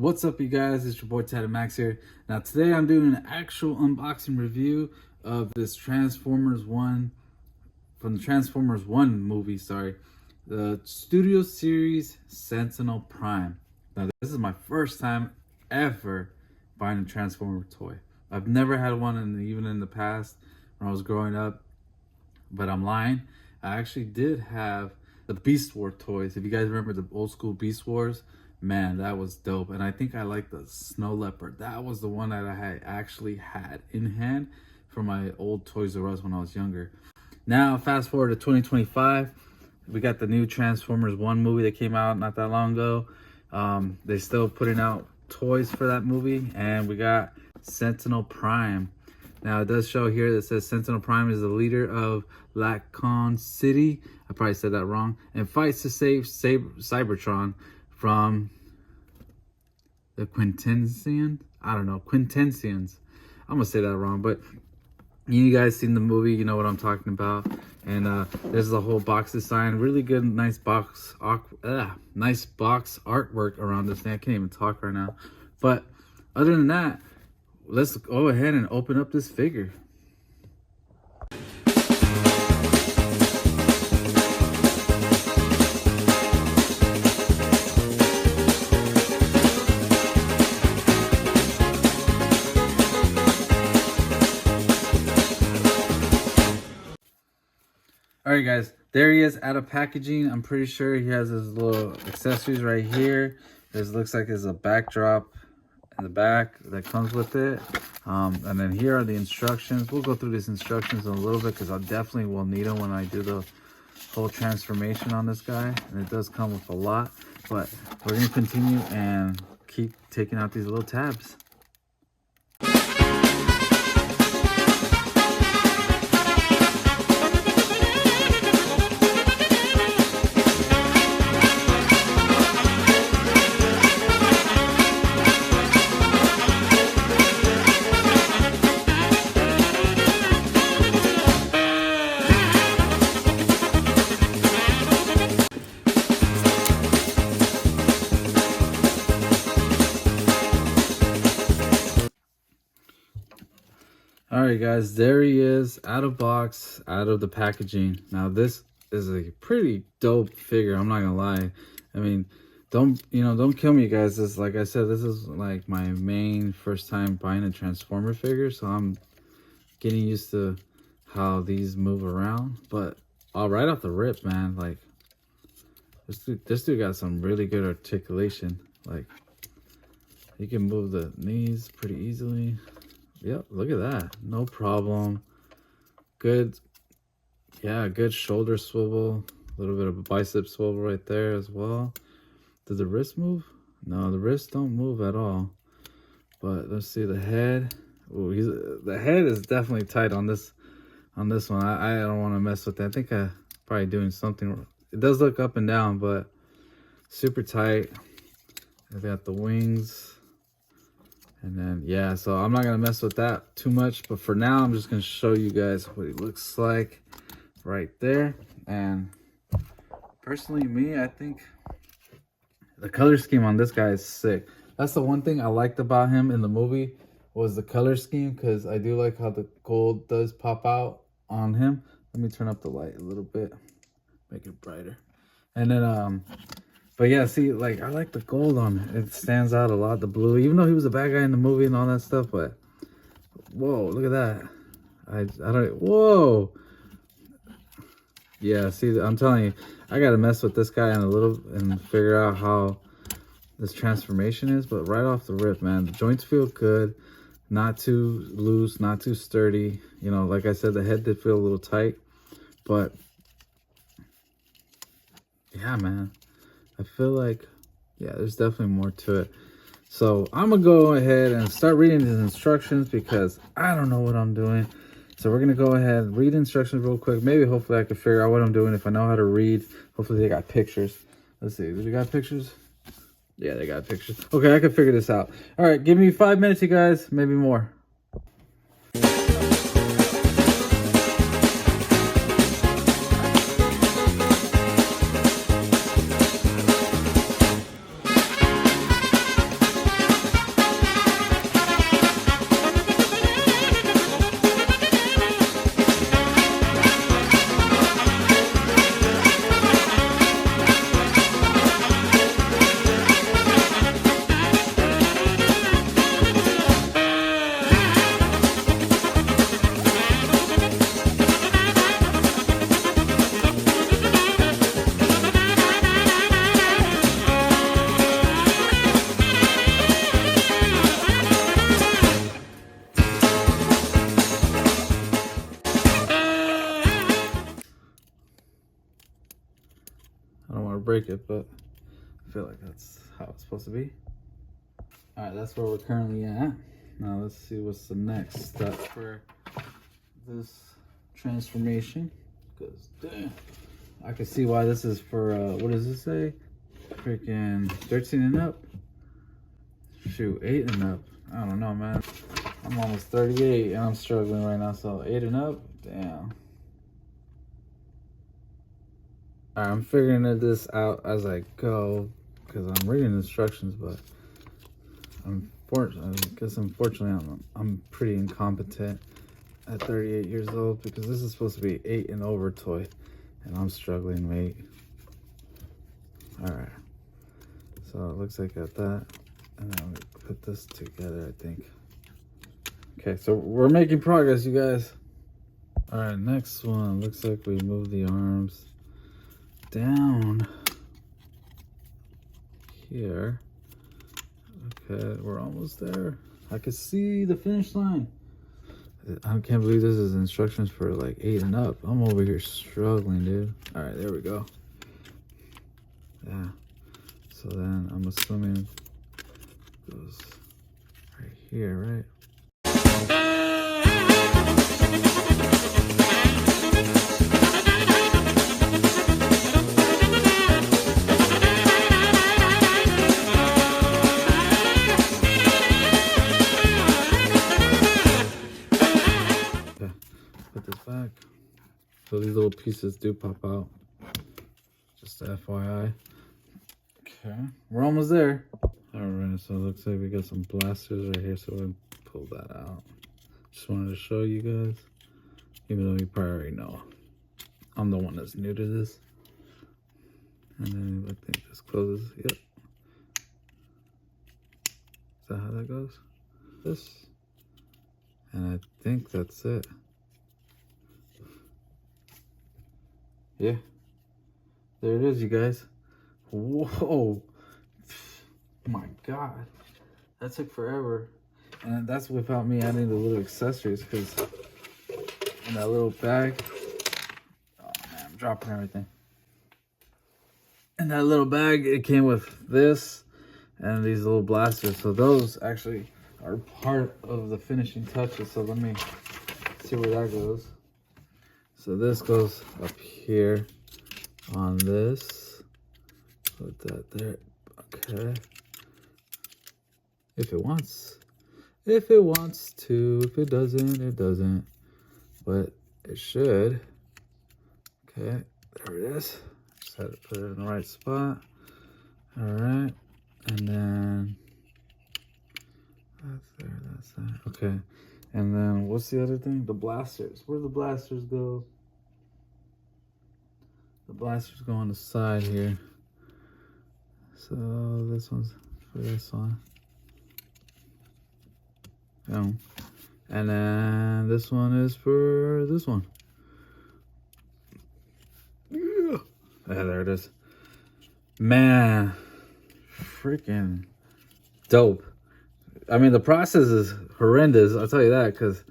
What's up, you guys? It's your boy Max here. Now today I'm doing an actual unboxing review of this Transformers 1 from the Transformers 1 movie, the Studio Series Sentinel Prime. Now this is my first time ever buying a Transformer toy. I've never had one even in the past when I was growing up, but I'm lying. I actually did have the Beast Wars toys. If you guys remember the old school Beast Wars, man, that was dope. And I think I like the Snow Leopard. That was the one that I had actually had in hand for my old Toys R Us when I was younger. Now, fast forward to 2025, we got the new Transformers 1 movie that came out not that long ago. They're still putting out toys for that movie, and we got Sentinel Prime. Now, it does show here that says Sentinel Prime is the leader of Lacon City. I probably said that wrong. And fights to save Cybertron from the Quintessians. I'm gonna say that wrong, but you guys seen the movie, you know what I'm talking about. And there's the whole box design, really good, nice box artwork around this thing. I can't even talk right now, but other than that, let's go ahead and open up this figure. Alright guys, there he is out of packaging. I'm pretty sure he has his little accessories right here. This looks like there's a backdrop in the back that comes with it. And then here are the instructions. We'll go through these instructions in a little bit because I definitely will need them when I do the whole transformation on this guy. And it does come with a lot, but we're going to continue and keep taking out these little tabs. Alright guys, there he is, out of box, out of the packaging. Now this is a pretty dope figure, I'm not gonna lie. I mean, don't kill me guys. This, like I said, this is like my main first time buying a Transformer figure, so I'm getting used to how these move around. But right off the rip, man, like this dude got some really good articulation. Like, he can move the knees pretty easily. Yep, look at that. No problem. Good. Yeah, good shoulder swivel. A little bit of a bicep swivel right there as well. Does the wrist move? No, the wrists don't move at all. But let's see the head. Ooh, the head is definitely tight on this one. I don't want to mess with that. I think I'm probably doing something. It does look up and down, but super tight. I got the wings. And then, yeah, so I'm not going to mess with that too much. But for now, I'm just going to show you guys what he looks like right there. And personally, I think the color scheme on this guy is sick. That's the one thing I liked about him in the movie was the color scheme. Because I do like how the gold does pop out on him. Let me turn up the light a little bit. Make it brighter. And then, but yeah, see, like, I like the gold on it. It stands out a lot, the blue, even though he was a bad guy in the movie and all that stuff. But whoa, look at that. I don't, whoa. Yeah, see, I'm telling you, I gotta mess with this guy and figure out how this transformation is. But right off the rip, man, the joints feel good, not too loose, not too sturdy. You know, like I said, the head did feel a little tight, but yeah, man, I feel like, yeah, there's definitely more to it. So I'm gonna go ahead and start reading these instructions because I don't know what I'm doing. So we're gonna go ahead and read instructions real quick. Maybe hopefully I can figure out what I'm doing if I know how to read. Hopefully they got pictures. Let's see, do they got pictures? Yeah, they got pictures. Okay, I can figure this out. All right, give me 5 minutes, you guys, maybe more. break it, but I feel like that's how it's supposed to be. All right, that's where we're currently at. Now let's see what's the next step for this transformation. Because damn, I can see why this is for, what does it say? Freaking 13 and up? Shoot, 8 and up. I don't know, man. I'm almost 38 and I'm struggling right now, so 8 and up? Damn. Alright, I'm figuring this out as I go because I'm reading instructions, but unfortunately I'm pretty incompetent at 38 years old because this is supposed to be 8 and over toy and I'm struggling, mate. Alright, so it looks like I got that, and then we put this together, I think. Okay, so we're making progress, you guys. Alright, next one. Looks like we move the arms down here. Okay, we're almost there. I can see the finish line. I can't believe this is instructions for like 8 and up. I'm over here struggling, dude. All right, there we go. Yeah. So then I'm assuming it goes right here, right? Put this back. So these little pieces do pop out. Just FYI. Okay, we're almost there. Alright, so it looks like we got some blasters right here, so we'll pull that out. Just wanted to show you guys, even though you probably already know. I'm the one that's new to this. And then I think this closes. Yep. Is that how that goes? This. And I think that's it. Yeah, there it is, you guys. Whoa, my God, that took forever. And that's without me adding the little accessories, because in that little bag, oh man, I'm dropping everything. In that little bag, it came with this and these little blasters. So those actually are part of the finishing touches. So let me see where that goes. So this goes up here on this. Put that there. Okay. If it wants. If it wants to. If it doesn't, it doesn't. But it should. Okay. There it is. Just had to put it in the right spot. Alright. And then that's there, that's that. Okay. And then what's the other thing? The blasters. Where do the blasters go? The blasters go on the side here. So this one's for this one. And then this one is for this one. Yeah, there it is. Man, freaking dope. I mean, the process is horrendous, I'll tell you that, because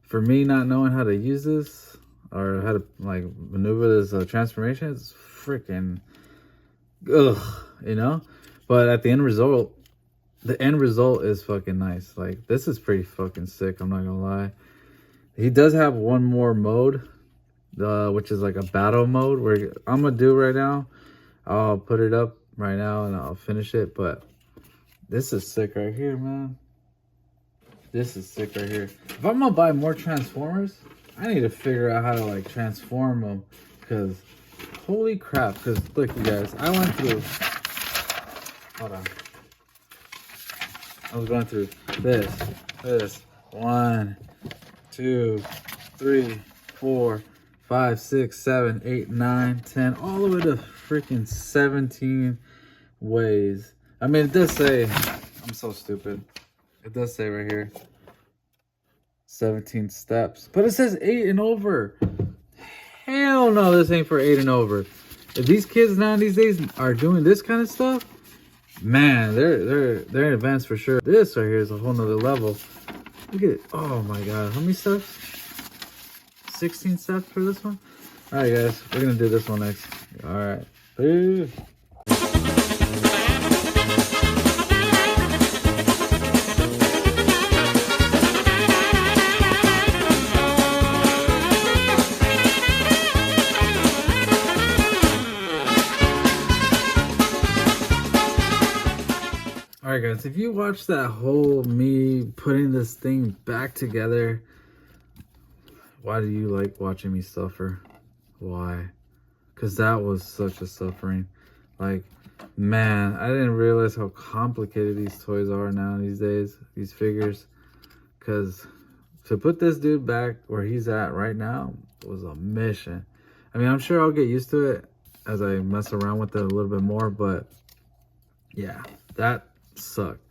for me not knowing how to use this or how to like maneuver this transformation, it's freaking ugh, you know. But at the end result, the end result is fucking nice. Like, this is pretty fucking sick, I'm not gonna lie. He does have one more mode, which is like a battle mode, where I'm gonna do right now. I'll put it up right now and I'll finish it, but this is sick right here, man. This is sick right here. If I'm gonna buy more Transformers, I need to figure out how to like transform them, because holy crap. Because look, you guys, I went through, hold on, I was going through this 1, 2, 3, 4, 5, 6, 7, 8, 9, 10, all the way to freaking 17 ways. I mean, it does say, I'm so stupid. It does say right here, 17 steps. But it says 8 and over. Hell no, this ain't for 8 and over. If these kids now these days are doing this kind of stuff, man, they're advanced for sure. This right here is a whole nother level. Look at it. Oh my God. How many steps? 16 steps for this one? Alright guys, we're gonna do this one next. Alright. All right, guys, if you watch that whole me putting this thing back together, why do you like watching me suffer? Why? Because that was such a suffering. Like, man, I didn't realize how complicated these toys are now these days, these figures. Because to put this dude back where he's at right now was a mission. I mean, I'm sure I'll get used to it as I mess around with it a little bit more, but yeah, that sucked.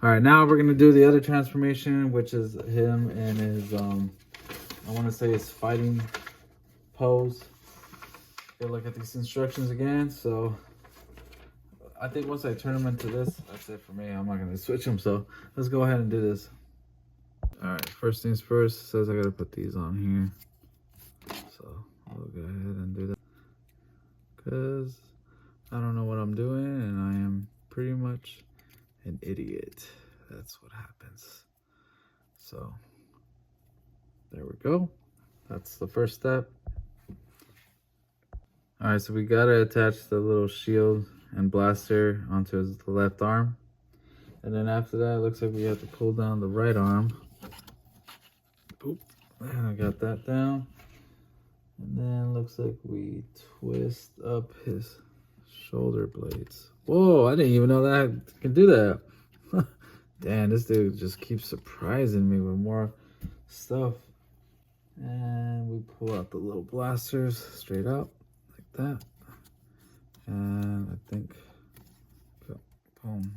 All right, now we're gonna do the other transformation, which is him in his I want to say his fighting pose. Good look at these instructions again. So I think once I turn him into this, that's it for me. I'm not gonna switch him. So let's go ahead and do this. All right, first things first, it says I gotta put these on here. So I'll go ahead and do that because I don't know what I'm doing and I am pretty much an idiot. That's what happens. So there we go. That's the first step. All right, so we gotta attach the little shield and blaster onto his left arm. And then after that, it looks like we have to pull down the right arm. Oop, and I got that down. And then looks like we twist up his shoulder blades. Whoa, I didn't even know that I can do that. Damn, this dude just keeps surprising me with more stuff. And we pull out the little blasters straight up like that. And I think, boom.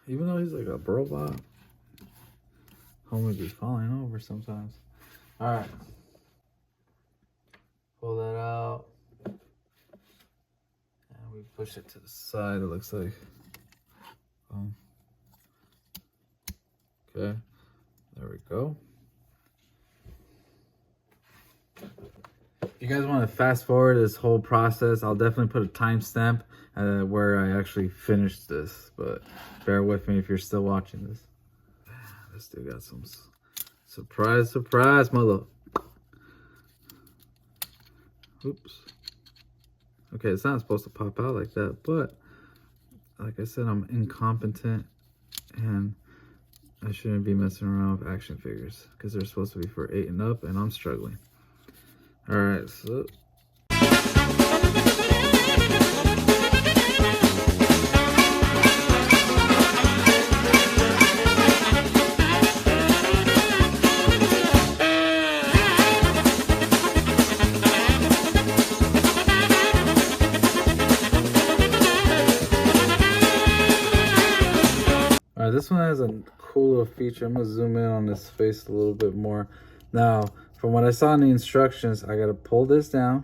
Even though he's like a robot, homie would be falling over sometimes. All right, pull that out. And we push it to the side, it looks like. Okay, there we go. If you guys want to fast forward this whole process, I'll definitely put a timestamp where I actually finished this, but bear with me if you're still watching this. This dude got some surprise, mother. Oops. Okay, it's not supposed to pop out like that, but like I said, I'm incompetent and I shouldn't be messing around with action figures because they're supposed to be for 8 and up and I'm struggling. All right, so this one has a cool little feature. I'm gonna zoom in on this face a little bit more. Now, from what I saw in the instructions, I gotta pull this down,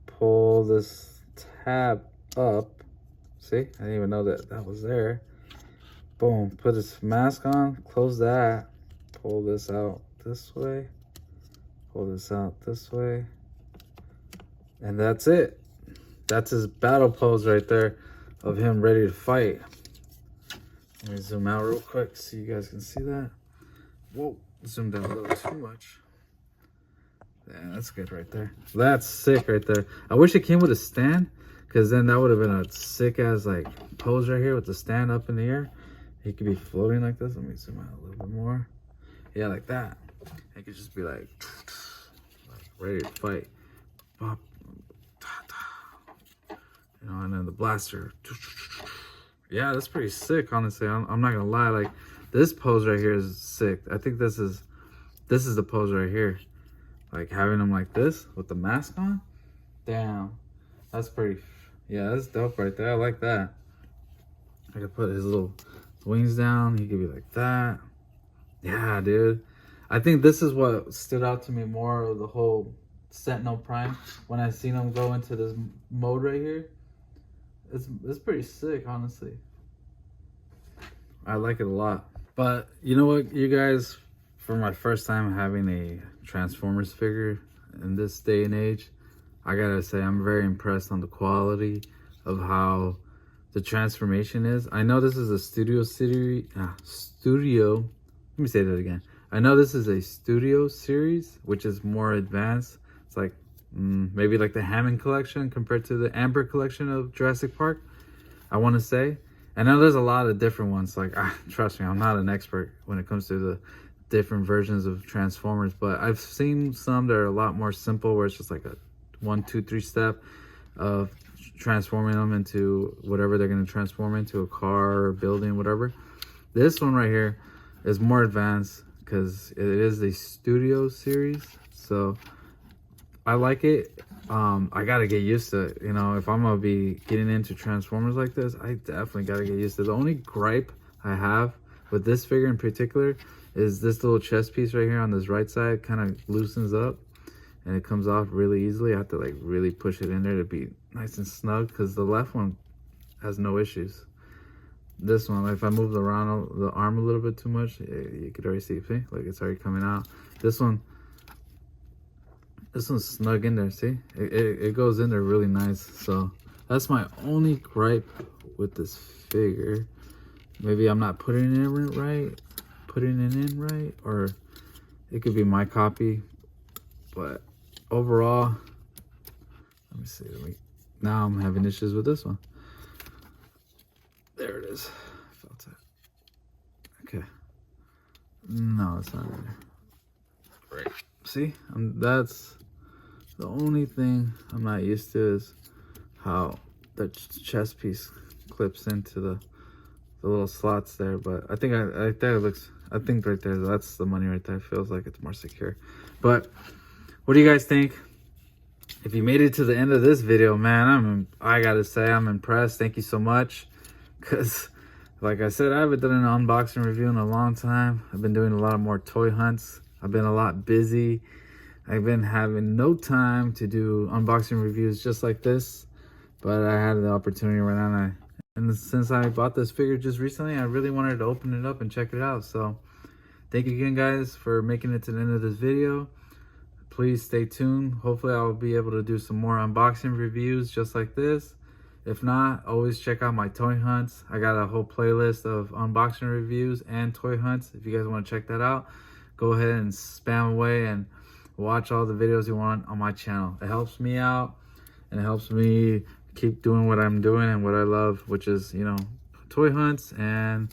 pull this tab up. See, I didn't even know that was there. Boom, put this mask on, close that, pull this out this way, pull this out this way, and that's it. That's his battle pose right there of him ready to fight. Let me zoom out real quick so you guys can see that. Whoa, zoomed out a little too much. Yeah, that's good right there. That's sick right there. I wish it came with a stand, because then that would have been a sick ass like pose right here with the stand up in the air. He could be floating like this. Let me zoom out a little bit more. Yeah, like that. It could just be like ready to fight. Bop, you know, and then the blaster. Yeah, that's pretty sick, honestly. I'm not gonna lie, like this pose right here is sick. I think this is the pose right here. Like having him like this with the mask on. Damn. That's pretty, yeah, that's dope right there. I like that. I could put his little wings down. He could be like that. Yeah, dude. I think this is what stood out to me more of the whole Sentinel Prime. When I seen him go into this mode right here. It's pretty sick, honestly. I like it a lot. But you know what, you guys, for my first time having a Transformers figure in this day and age, I gotta say I'm very impressed on the quality of how the transformation is. I know this is a studio series. Let me say that again. I know this is a studio series, which is more advanced. It's like maybe like the Hammond collection compared to the Amber collection of Jurassic Park. I want to say. And now there's a lot of different ones. Like, trust me, I'm not an expert when it comes to the different versions of Transformers, but I've seen some that are a lot more simple, where it's just like a 1, 2, 3 step of transforming them into whatever they're going to transform into, a car or building, whatever. This one right here is more advanced because it is a studio series, so I like it. I gotta get used to it. You know, if I'm gonna be getting into Transformers like this, I definitely gotta get used to it. The only gripe I have with this figure in particular is this little chest piece right here on this right side kind of loosens up and it comes off really easily. I have to like really push it in there to be nice and snug, because the left one has no issues. This one, if I move around the arm a little bit too much, you could already see like it's already coming out. This one's snug in there. See, it goes in there really nice. So that's my only gripe with this figure. Maybe I'm not putting it in right, or it could be my copy. But overall, let me see. Now I'm having issues with this one. There it is. Felt it. Okay. No, it's not right. See, that's the only thing I'm not used to, is how the chest piece clips into the little slots there. But I think I think right there, that's the money right there. It feels like it's more secure. But what do you guys think? If you made it to the end of this video, man, I gotta say I'm impressed. Thank you so much. Because, like I said, I haven't done an unboxing review in a long time. I've been doing a lot more toy hunts. I've been a lot busy. I've been having no time to do unboxing reviews just like this. But I had the opportunity right now. And since I bought this figure just recently, I really wanted to open it up and check it out. So, thank you again, guys, for making it to the end of this video. Please stay tuned. Hopefully, I'll be able to do some more unboxing reviews just like this. If not, always check out my toy hunts. I got a whole playlist of unboxing reviews and toy hunts. If you guys want to check that out, go ahead and spam away and watch all the videos you want on my channel. It helps me out, and it helps me keep doing what I'm doing and what I love, which is, you know, toy hunts and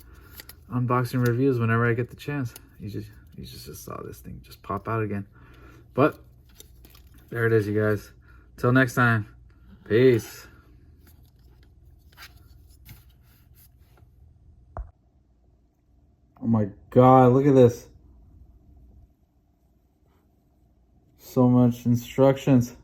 unboxing reviews whenever I get the chance. You just saw this thing just pop out again. But there it is, you guys. Till next time, peace. Oh my God, look at this. So much instructions.